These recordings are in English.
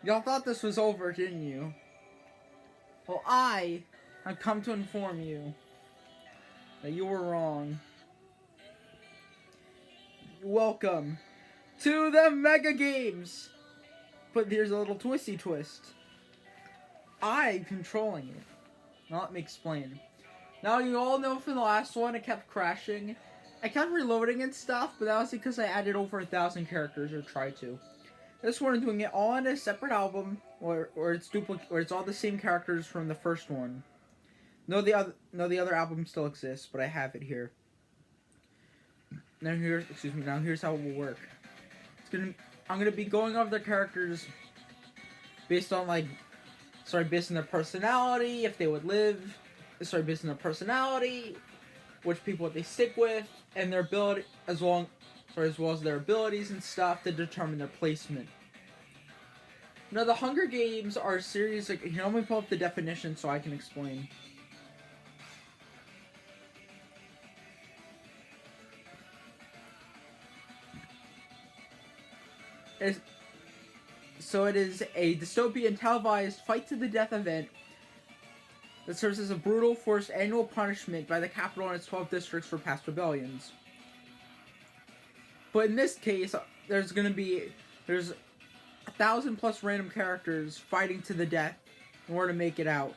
Y'all thought this was over, didn't you? Well, I have come to inform you that you were wrong. Welcome to the Mega Games! But there's a little twisty twist. I'm controlling it. Now let me explain. Now you all know for the last one it kept crashing. I kept reloading and stuff, but that was because I added over 1,000 characters, or tried to. This one I'm doing it all in a separate album, or it's all the same characters from the first one. No, the other album still exists, but I have it here. Now here's how it will work. I'm gonna be going over the characters based on based on their personality, if they would live. Based on their personality, which people they stick with, and their ability as well as their abilities and stuff to determine their placement. Now, the Hunger Games are a series. Let me pull up the definition so I can explain. It is a dystopian televised fight-to-the-death event that serves as a brutal, forced annual punishment by the capital and its 12 districts for past rebellions. But in this case, there's 1,000 plus random characters fighting to the death in order to make it out.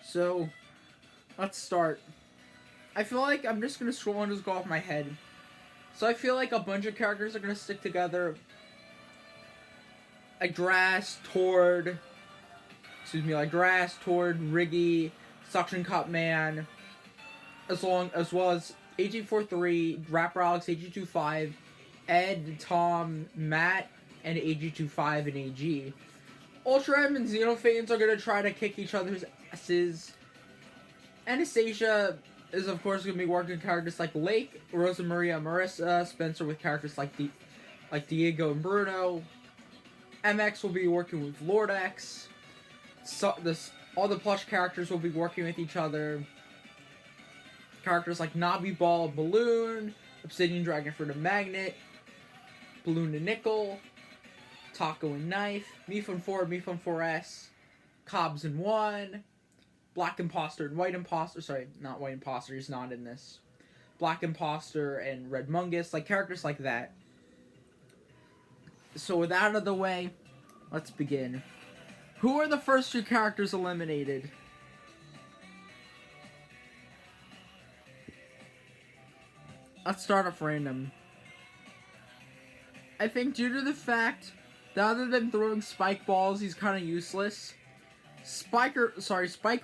So, let's start. I feel like I'm just gonna scroll and just go off my head. So I feel like a bunch of characters are gonna stick together. Like Drast, Tord, Riggy, Suction Cup Man, as well as AG43, Rapper Alex, AG25, Ed, Tom, Matt, and AG25 and AG. Ultra M and Xenophanes are gonna try to kick each other's asses. Anastasia is of course gonna be working characters like Lake, Rosa Maria, Marissa, Spencer with characters like Diego and Bruno. MX will be working with Lord X. All the plush characters will be working with each other. Characters like Nabi Ball, Balloon, Obsidian Dragon for the Magnet, Balloon and Nickel, Taco and Knife, Mifun 4, Mifun 4S, Cobbs and 1, Black Imposter and White Imposter. Sorry, not White Imposter, he's not in this. Black Imposter and Red Mungus, characters like that. So with that out of the way, let's begin. Who are the first two characters eliminated? Let's start off random. I think due to the fact that other than throwing spike balls, he's kind of useless. Spike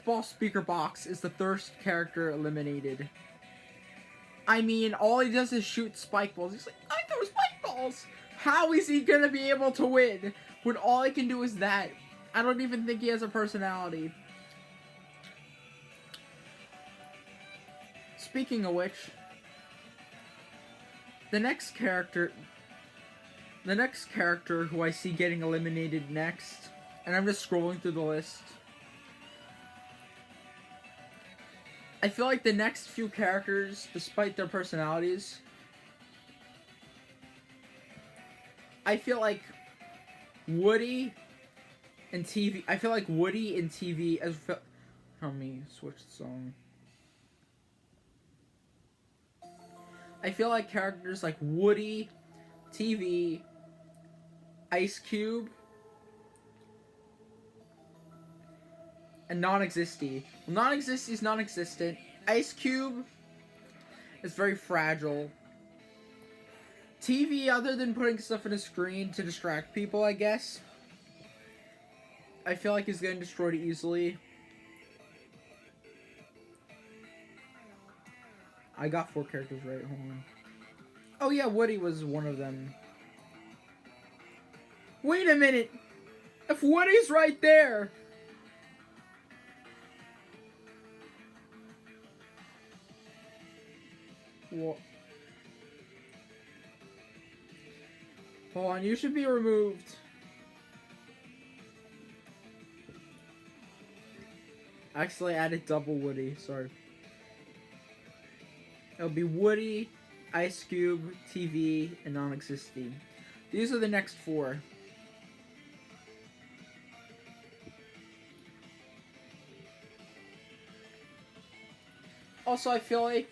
Ball Speaker Box is the first character eliminated. I mean, all he does is shoot spike balls. He's like, I throw spike balls! How is he gonna be able to win when all he can do is that? I don't even think he has a personality. Speaking of which, the next character who I see getting eliminated next, and I'm just scrolling through the list. I feel like the next few characters, despite their personalities, I feel like Woody and TV. Let me switch the song. I feel like characters like Woody, TV, Ice Cube, and Non-Existy. Well, Non-Existy is non-existent. Ice Cube is very fragile. TV, other than putting stuff on a screen to distract people, I guess, I feel like he's getting destroyed easily. I got 4 characters right, hold on. Oh yeah, Woody was one of them. Wait a minute! If Woody's right there! What? Hold on, you should be removed. Actually, I added double Woody, sorry. It'll be Woody, Ice Cube, TV, and Non-Existing. These are the next 4. Also, I feel like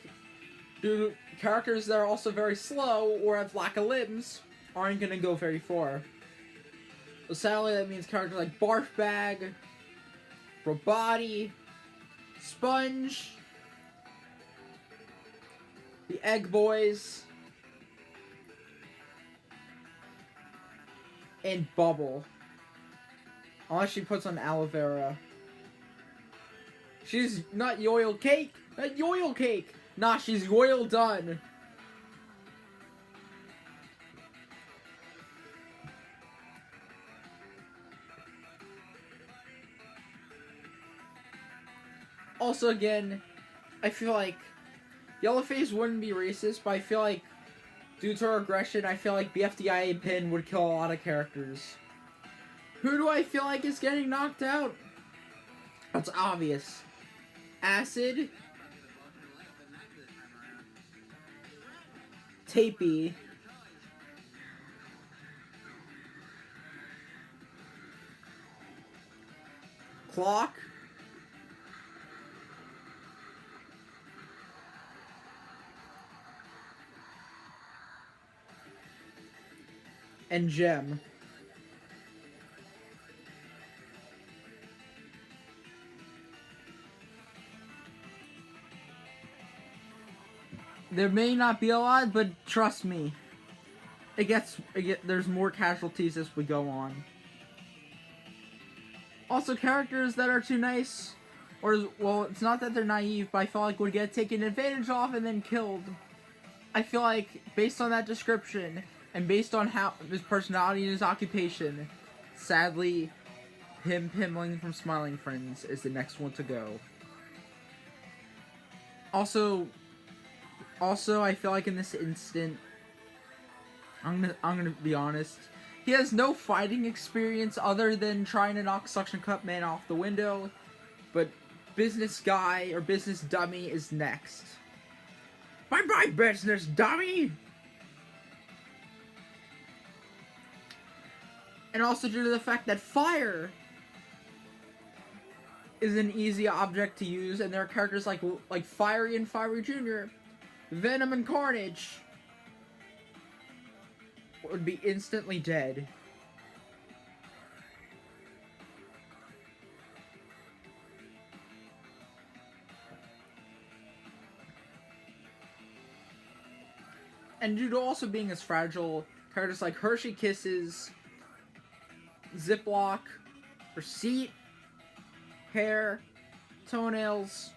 characters that are also very slow or have lack of limbs aren't going to go very far. So sadly, that means characters like Barf Bag, Roboti, Sponge, the Egg Boys, and Bubble. Unless she puts on aloe vera. She's not Yoil Cake! Not Yoil Cake! Nah, she's Yoil Done. Also, again, I feel like Yellowface wouldn't be racist, but I feel like due to her aggression, I feel like BFDIA Pin would kill a lot of characters. Who do I feel like is getting knocked out? That's obvious. Acid, Tapey, Clock, and Gem. There may not be a lot, but trust me, there's more casualties as we go on. Also, characters that are too nice, well, it's not that they're naive, but I feel like would get taken advantage of and then killed. I feel like, based on that description, and based on how his personality and his occupation, sadly, Pimling from Smiling Friends is the next one to go. Also, I feel like in this instant, I'm gonna be honest. He has no fighting experience other than trying to knock Suction Cup Man off the window, but Business Guy or Business Dummy is next. Bye bye, Business Dummy! And also due to the fact that fire is an easy object to use, and there are characters like Fiery and Fiery Jr., Venom and Carnage would be instantly dead. And due to also being as fragile, characters like Hershey Kisses, Ziploc, Receipt, Hair, Toenails,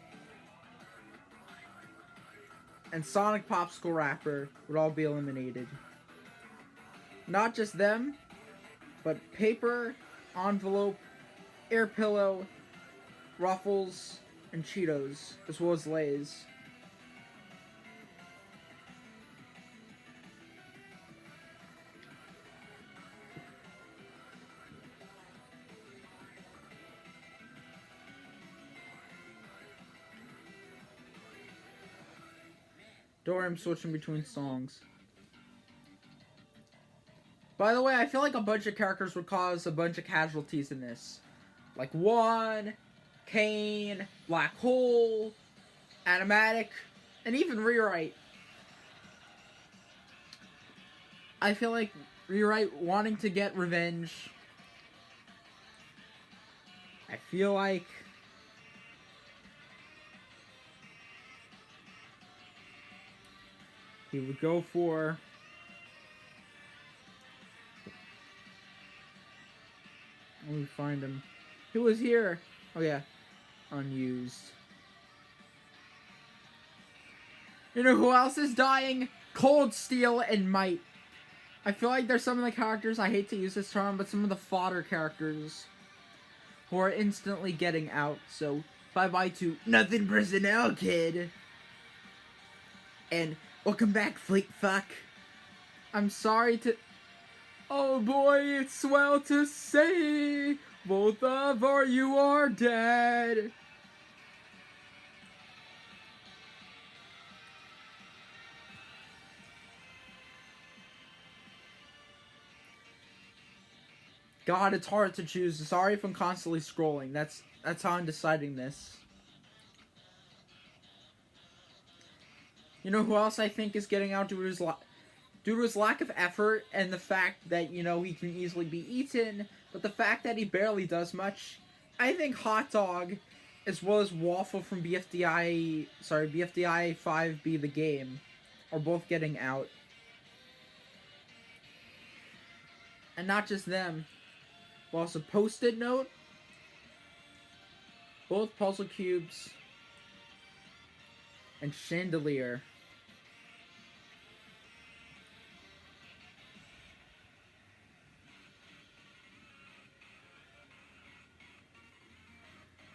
and Sonic Popsicle Wrapper would all be eliminated. Not just them, but Paper, Envelope, Air Pillow, Ruffles, and Cheetos, as well as Lay's. Don't worry, I'm switching between songs. By the way, I feel like a bunch of characters would cause a bunch of casualties in this. Like One, Kane, Black Hole, Animatic, and even Rewrite. I feel like Rewrite wanting to get revenge. I feel like he would go for let me find him. He was here. Oh yeah. Unused. You know who else is dying? Cold Steel and Might. I feel like there's some of the characters, I hate to use this term, but some of the fodder characters who are instantly getting out. So, bye-bye to Nothing Personnel, kid. And welcome back, Fleet Fuck. I'm sorry to... Oh boy, it's swell to say, both of you are dead. God, it's hard to choose. Sorry if I'm constantly scrolling. That's how I'm deciding this. You know who else I think is getting out due to his lack of effort and the fact that, you know, he can easily be eaten, but the fact that he barely does much. I think Hot Dog, as well as Waffle from BFDI 5B the game, are both getting out. And not just them, but also Post-it Note, both Puzzle Cubes, and Chandelier.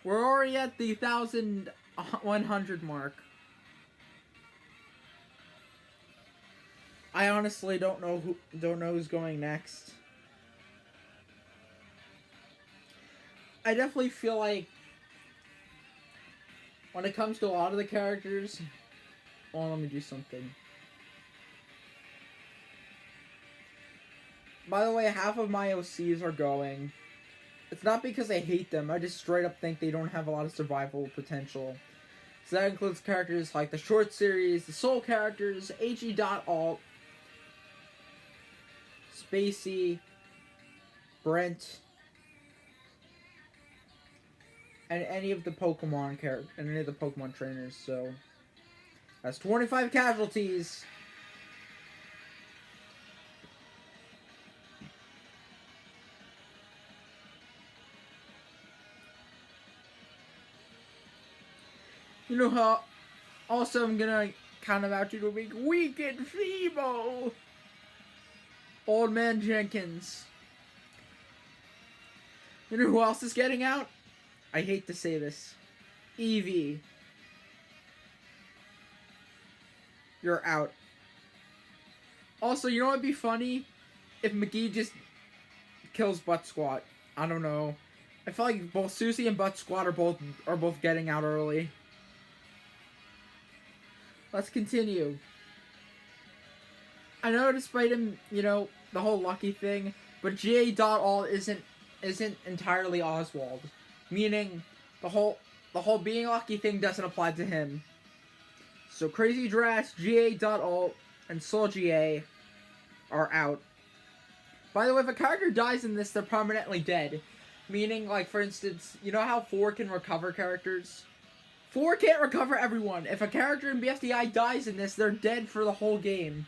We're already at the 1,100 mark. I honestly don't know who's going next. I definitely feel like when it comes to a lot of the characters, well, let me do something. By the way, half of my OCs are going. It's not because I hate them, I just straight up think they don't have a lot of survival potential. So that includes characters like the short series, the soul characters, AG.alt, Spacey, Brent, and any of the Pokemon trainers. So that's 25 casualties. You know how? Also, I'm gonna count them out to the week. Weekend Feeble! Old Man Jenkins. You know who else is getting out? I hate to say this. Eevee. You're out. Also, you know what'd be funny? If McGee just kills Butt Squat. I don't know. I feel like both Susie and Butt Squat are both getting out early. Let's continue. I know despite him, you know, the whole lucky thing, but GA.alt isn't entirely Oswald. Meaning the whole being lucky thing doesn't apply to him. So Crazy Dress, GA.alt, and Soul GA are out. By the way, if a character dies in this, they're permanently dead. Meaning, like, for instance, you know how 4 can recover characters? 4 can't recover everyone. If a character in BFDI dies in this, they're dead for the whole game.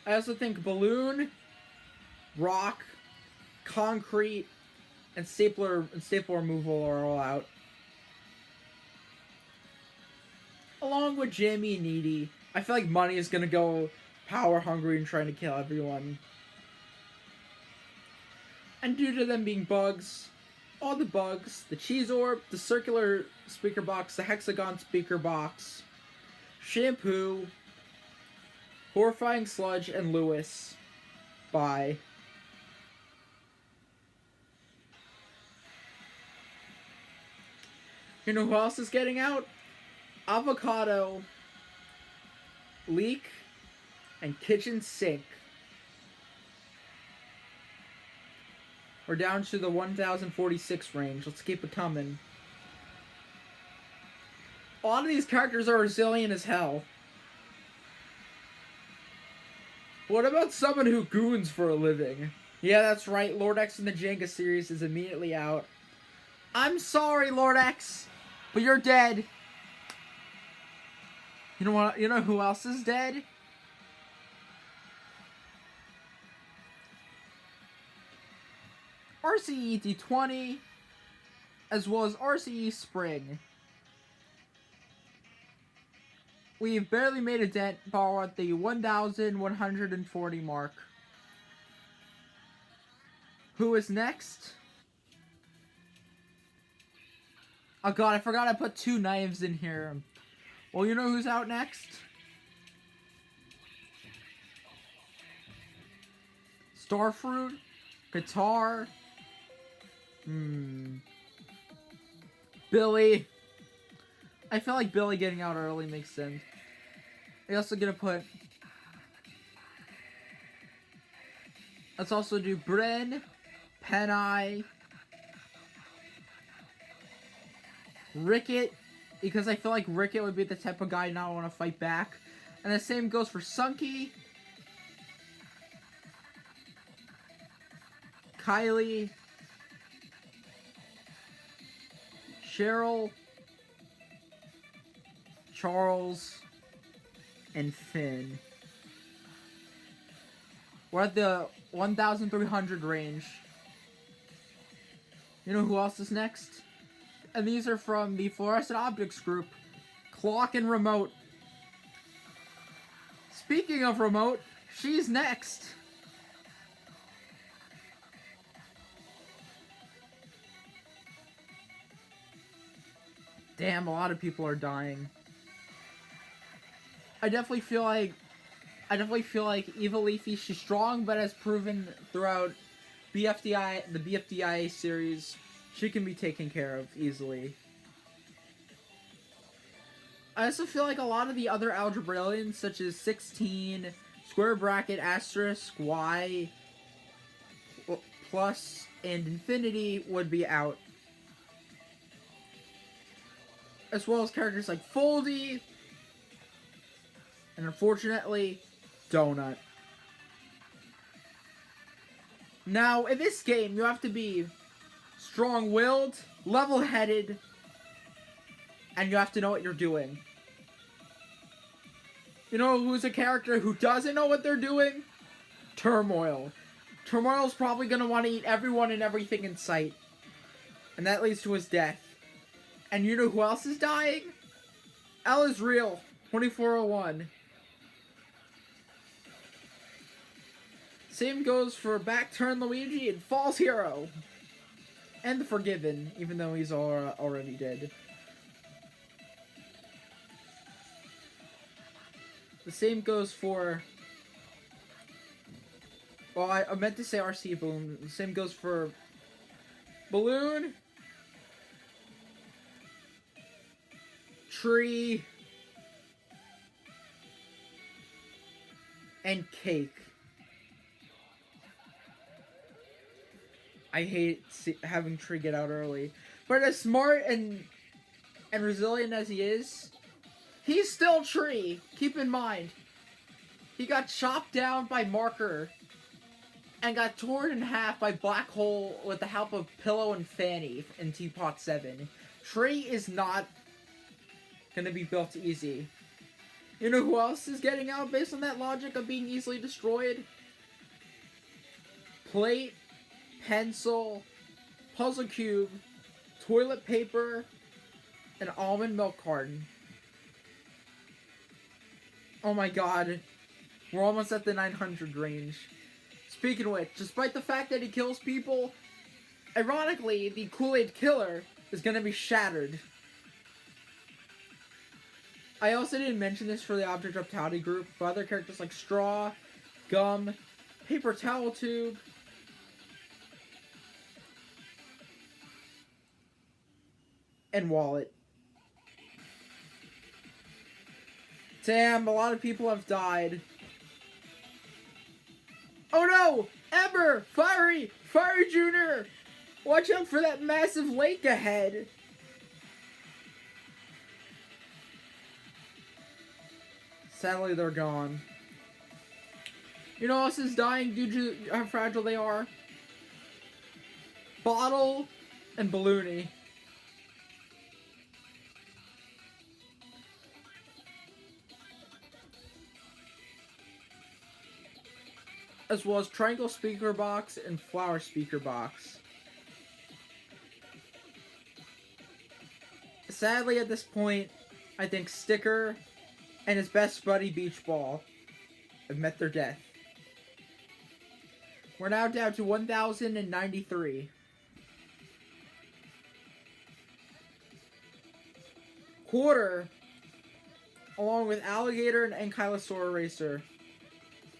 I also think Balloon, Rock, Concrete, and Staple Removal are all out. Along with Jamie and Needy. I feel like Money is gonna go power hungry and trying to kill everyone. And due to them being bugs, all the bugs, the Cheese Orb, the Circular Speaker Box, the Hexagon Speaker Box, Shampoo, Horrifying Sludge, and Lewis. Bye. You know who else is getting out? Avocado, Leek, and Kitchen Sink. We're down to the 1,046 range. Let's keep it coming. A lot of these characters are resilient as hell. What about someone who goons for a living? Yeah, that's right. Lord X in the Jenga series is immediately out. I'm sorry, Lord X, but you're dead. You know what? You know who else is dead? RCE D20, as well as RCE Spring. We've barely made a dent, but we're at the 1,140 mark. Who is next? Oh god, I forgot I put 2 knives in here. Well, you know who's out next? Starfruit, Guitar, Billy. I feel like Billy getting out early makes sense. I'm also gonna put Let's also do Bryn, Penai, Ricket, because I feel like Ricket would be the type of guy not want to fight back. And the same goes for Sunky, Kylie, Cheryl, Charles, and Finn. We're at the 1,300 range. You know who else is next? And these are from the Fluorescent Objects group, Clock and Remote. Speaking of Remote, she's next. Damn, a lot of people are dying. I definitely feel like Eva Leafy, she's strong, but as proven throughout the BFDIA series, she can be taken care of easily. I also feel like a lot of the other Algebraians, such as 16, Square Bracket, Asterisk, Y, Plus, and Infinity, would be out. As well as characters like Foldy, and unfortunately, Donut. Now, in this game, you have to be strong-willed, level-headed, and you have to know what you're doing. You know who's a character who doesn't know what they're doing? Turmoil. Turmoil's probably going to want to eat everyone and everything in sight. And that leads to his death. And you know who else is dying? L is real. 2401. Same goes for Back Turn Luigi and Falls Hero. And the Forgiven, even though he's already dead. The same goes for... Well, I meant to say RC Balloon. The same goes for Balloon, Tree, and Cake. I hate having Tree get out early. But as smart and resilient as he is, he's still Tree. Keep in mind, he got chopped down by Marker and got torn in half by Black Hole with the help of Pillow and Fanny in Teapot 7. Tree is not gonna be built easy. You know who else is getting out based on that logic of being easily destroyed? Plate, Pencil, Puzzle Cube, Toilet Paper, and Almond Milk Carton. Oh my god. We're almost at the 900 range. Speaking of which, despite the fact that he kills people, ironically, the Kool-Aid Killer is gonna be shattered. I also didn't mention this for the Object Reptile group, but other characters like Straw, Gum, Paper Towel Tube, and Wallet. Damn, a lot of people have died. Oh no! Ember! Fiery! Fiery Jr.! Watch out for that massive lake ahead! Sadly, they're gone. You know what else is dying due to how fragile they are? Bottle and Balloony. As well as Triangle Speaker Box and Flower Speaker Box. Sadly, at this point, I think Sticker and his best buddy Beach Ball have met their death. We're now down to 1,093. Quarter, along with Alligator and Ankylosaur Racer,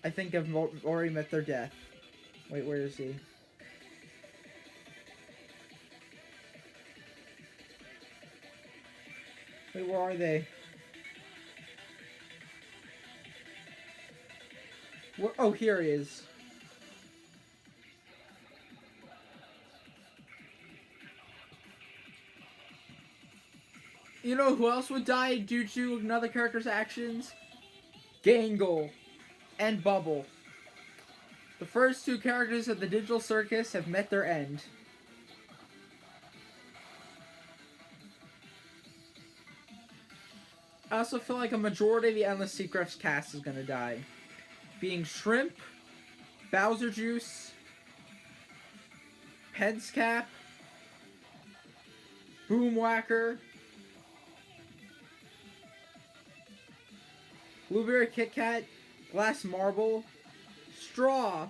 I think have already met their death. Wait, where is he? Wait, where are they? Oh, here he is. You know who else would die due to another character's actions? Gangle and Bubble. The first two characters of the Digital Circus have met their end. I also feel like a majority of the Endless Seacrest cast is gonna die. Being Shrimp, Bowser Juice, Penscap, Boomwhacker, Blueberry Kit Kat, Glass Marble, Straw,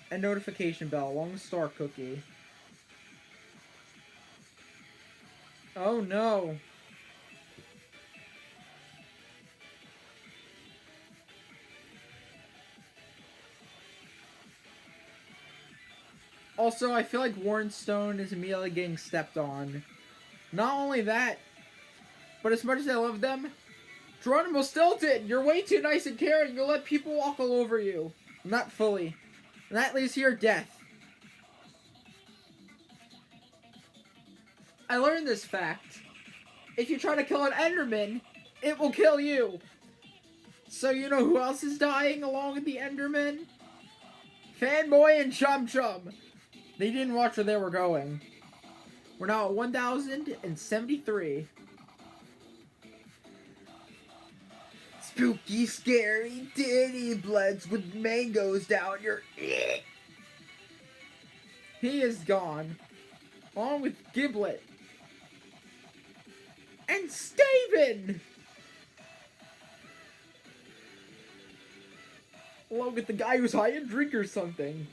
and Notification Bell, along with Star Cookie. Oh no. Also, I feel like Warren Stone is immediately getting stepped on. Not only that, but as much as I love them, Geronimo Stilton, you're way too nice and caring. You'll let people walk all over you. Not fully. And that leads to your death. I learned this fact. If you try to kill an Enderman, it will kill you. So you know who else is dying along with the Enderman? Fanboy and Chum Chum. They didn't watch where they were going. We're now at 1,073. Spooky, scary, titty bloods with mangoes down your... He is gone. Along with Giblet. And Staven! Along with the guy who's high and drink or something.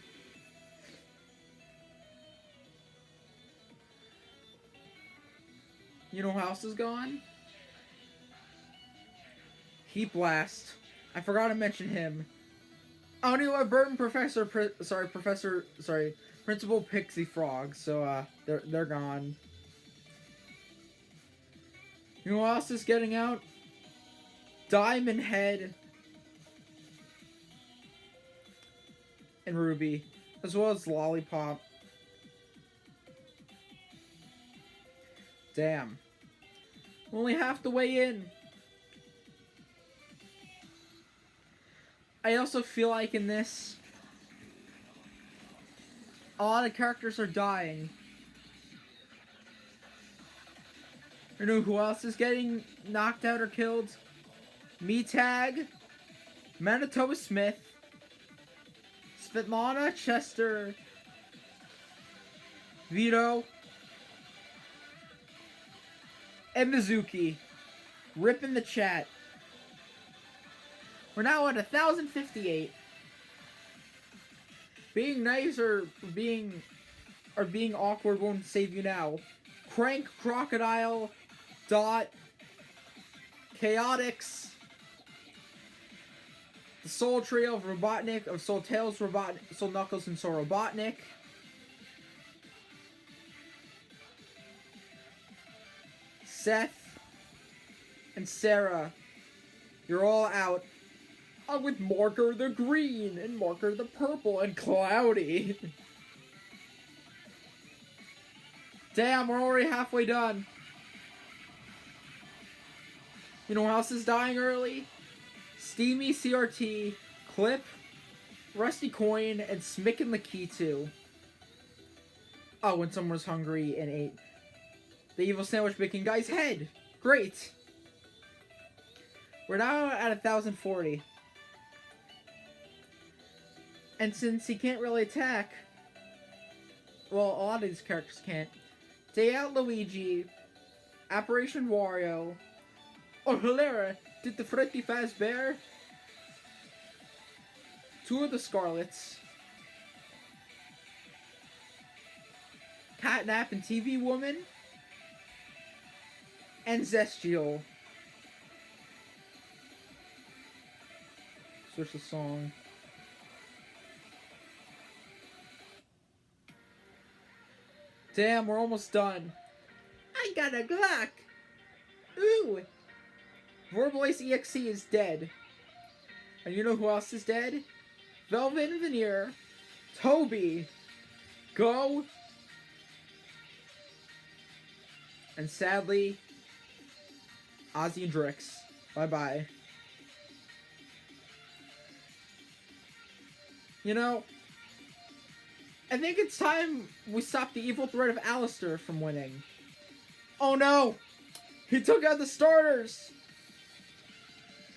You know who else is gone? Heat Blast. I forgot to mention him. Only Burton Principal Pixie Frog. So they're gone. You know who else is getting out? Diamond Head and Ruby, as well as Lollipop. Damn. Only half the way in. I also feel like in this, a lot of characters are dying. You know who else is getting knocked out or killed? Metag, Manitoba Smith, Svetlana Chester, Vito, and Mizuki. Rip in the chat. We're now at 1,058. Being nice or being awkward won't save you now. Crank, Crocodile, Dot, Chaotix, the Soul Trio of Robotnik, of Soul Tails, Soul Knuckles, and Soul Robotnik. Seth and Sarah, you're all out. With Marker the Green and Marker the Purple and Cloudy. Damn, we're already halfway done. You know who else is dying early? Steamy CRT, Clip, Rusty Coin, and Smick and Lakitu. Oh, when someone was hungry and ate the evil sandwich making guy's head. Great. We're now at 1,040. And since he can't really attack, well, a lot of these characters can't. Day Out Luigi, Apparition Wario, or Hilera, did the Freddy Fazbear, two of the Scarlets, Catnap and TV Woman, and Zestial. Switch the song. Damn, we're almost done. I got a Glock! Ooh! Vorblaze EXE is dead. And you know who else is dead? Velvet and Veneer, Toby, Go, And sadly, Ozzy and Drix. Bye-bye. You know, I think it's time we stop the evil threat of Alistair from winning. Oh no! He took out the starters!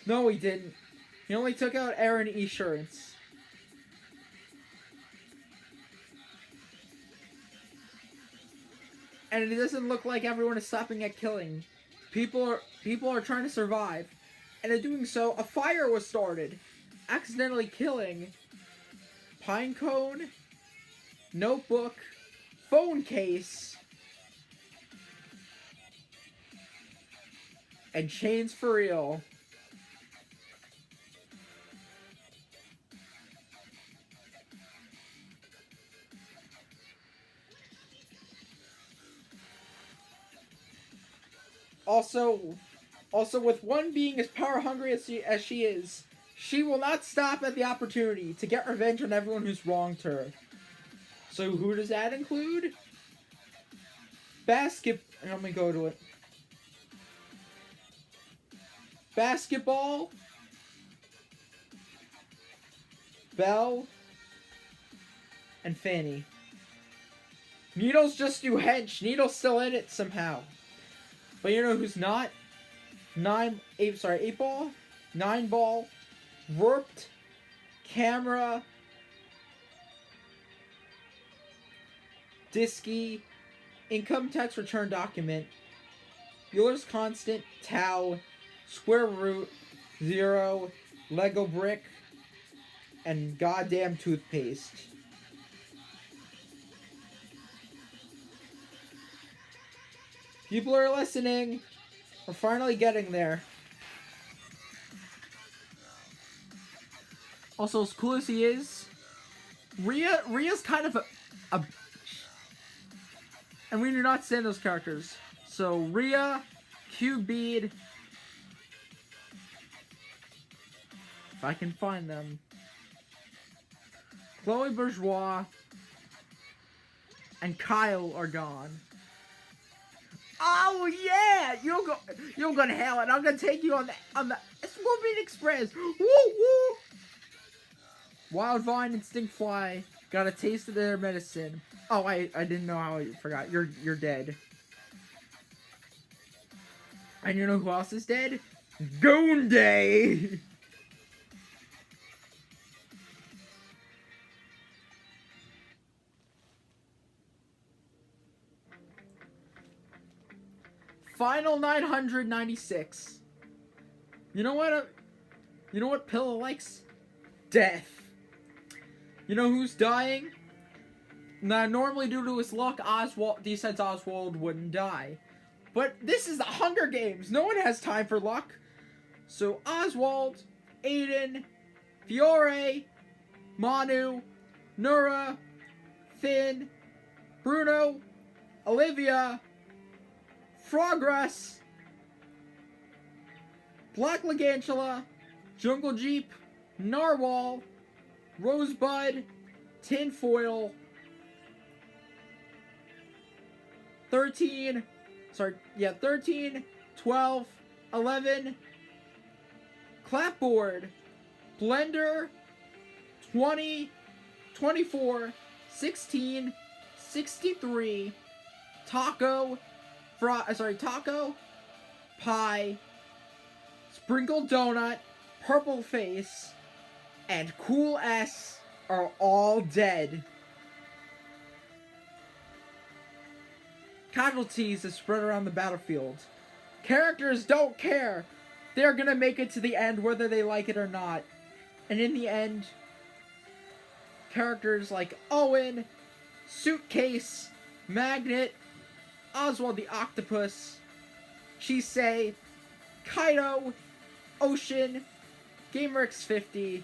No, he didn't. He only took out Aaron Esurance. And it doesn't look like everyone is stopping at killing. People are trying to survive. And in doing so, a fire was started, accidentally killing Pinecone, Notebook, Phone Case, and Chains for Real. Also, with one being as power hungry as she is, she will not stop at the opportunity to get revenge on everyone who's wronged her. So who does that include? Let me go to it. Basketball, Belle, and Fanny. Needle's just too hench. Needle's still in it somehow. But you know who's not? 8 Ball, 9 Ball, Warped, Camera, Disky, Income Tax Return Document, Euler's Constant, Tau, Square Root, Zero, Lego Brick, and goddamn toothpaste. People are listening. We're finally getting there. Also, as cool as he is, Ria's kind of a and we do not stand those characters. So Ria, Q-Bead, if I can find them, Chloe Bourgeois, and Kyle are gone. Oh yeah, you're gonna hell, and I'm gonna take you on the Scorpion Express. Woo woo. Wild Vine and Stinkfly got a taste of their medicine. Oh, I didn't know how I forgot. You're dead. And you know who else is dead? Goonday. Final 996. You know what? You know what Pillow likes? Death. You know who's dying? Now, normally due to his luck, decides Oswald wouldn't die. But this is the Hunger Games. No one has time for luck. So Oswald, Aiden, Fiore, Manu, Nura, Finn, Bruno, Olivia, Frogress, Black Lagantula, Jungle Jeep, Narwhal, Rosebud, Tinfoil, 13, 12, 11, Clapboard, Blender, 20, 24, 16, 63, Taco, Taco, Pie, Sprinkled Donut, Purple Face, and Cool S are all dead. Casualties are spread around the battlefield. Characters don't care. They're gonna make it to the end whether they like it or not. And in the end, characters like Owen, Suitcase, Magnet, Oswald the Octopus, Chisei, Kaido, Ocean, GamerX50,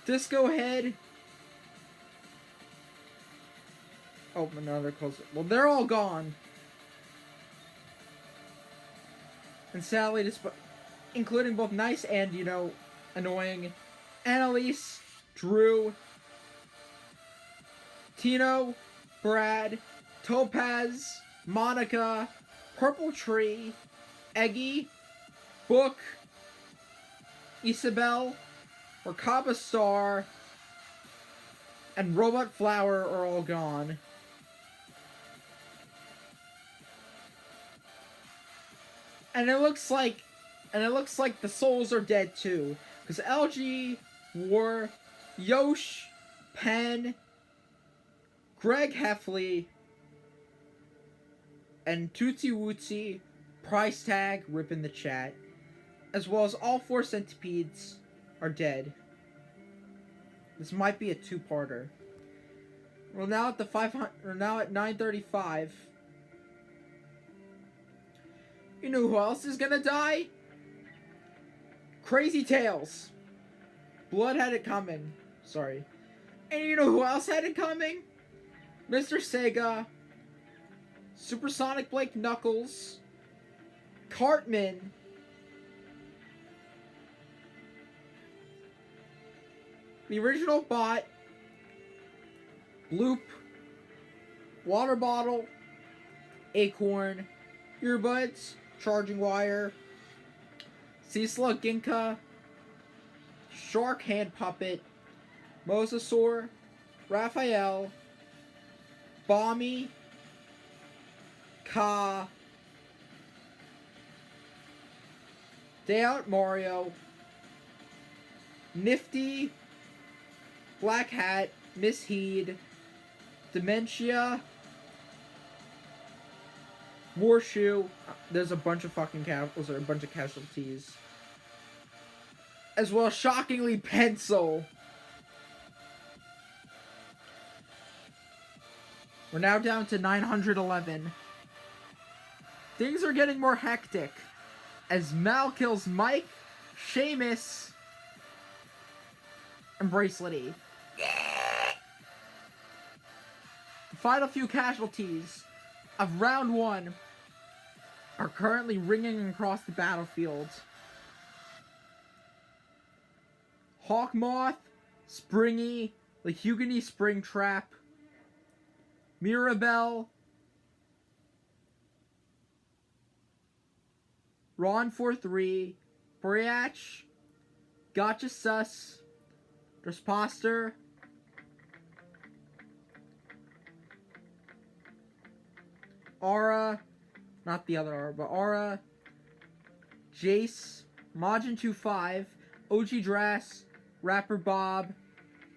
Disco Head. Oh, another close. Well, they're all gone. And sadly, including both nice and, annoying, Annalise, Drew, Tino, Brad, Topaz, Monica, Purple Tree, Eggy, Book, Isabel, Rakaba Star, and Robot Flower are all gone. And it looks like the souls are dead too. Because LG, War, Yosh, Penn, Greg Heffley, and Tootsie Wootsie, price tag, rip in the chat, as well as all 4 centipedes are dead. This might be a 2-parter. We're now at 9:35. You know who else is gonna die? Crazy Tails. Blood had it coming. Sorry. And you know who else had it coming? Mr. Sega, Supersonic Blake Knuckles, Cartman, the original Bot, Bloop, Water Bottle, Acorn, Earbuds, Charging Wire, Cecil Ginka, Shark Hand Puppet, Mosasaur, Raphael, Bommy, Ka, Day Out Mario, Nifty, Black Hat, Miss Heed, Dementia, Warshoe. There's a bunch of fucking casualties. As well as, shockingly, Pencil. We're now down to 911. Things are getting more hectic as Mal kills Mike, Seamus, and Bracelety. The final few casualties of round 1 are currently ringing across the battlefield. Hawkmoth, Springy, the Hugueny Springtrap, Mirabelle, Ron43, Briach, Gotcha Sus, Dresposter, Aura, not the other Aura, but Aura, Jace, Majin25, OG Drass, Rapper Bob,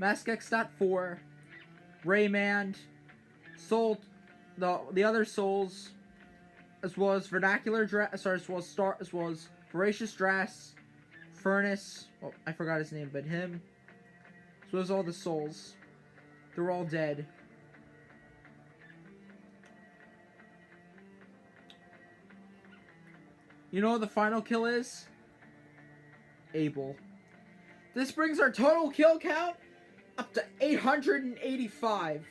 MaskX.4, Raymond, Soul, the other souls, as well as Vernacular Drass, as well as Voracious Drass, Furnace, well, I forgot his name, but him, as well as all the souls. They're all dead. You know what the final kill is? Abel. This brings our total kill count up to 885.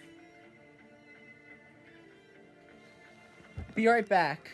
Be right back.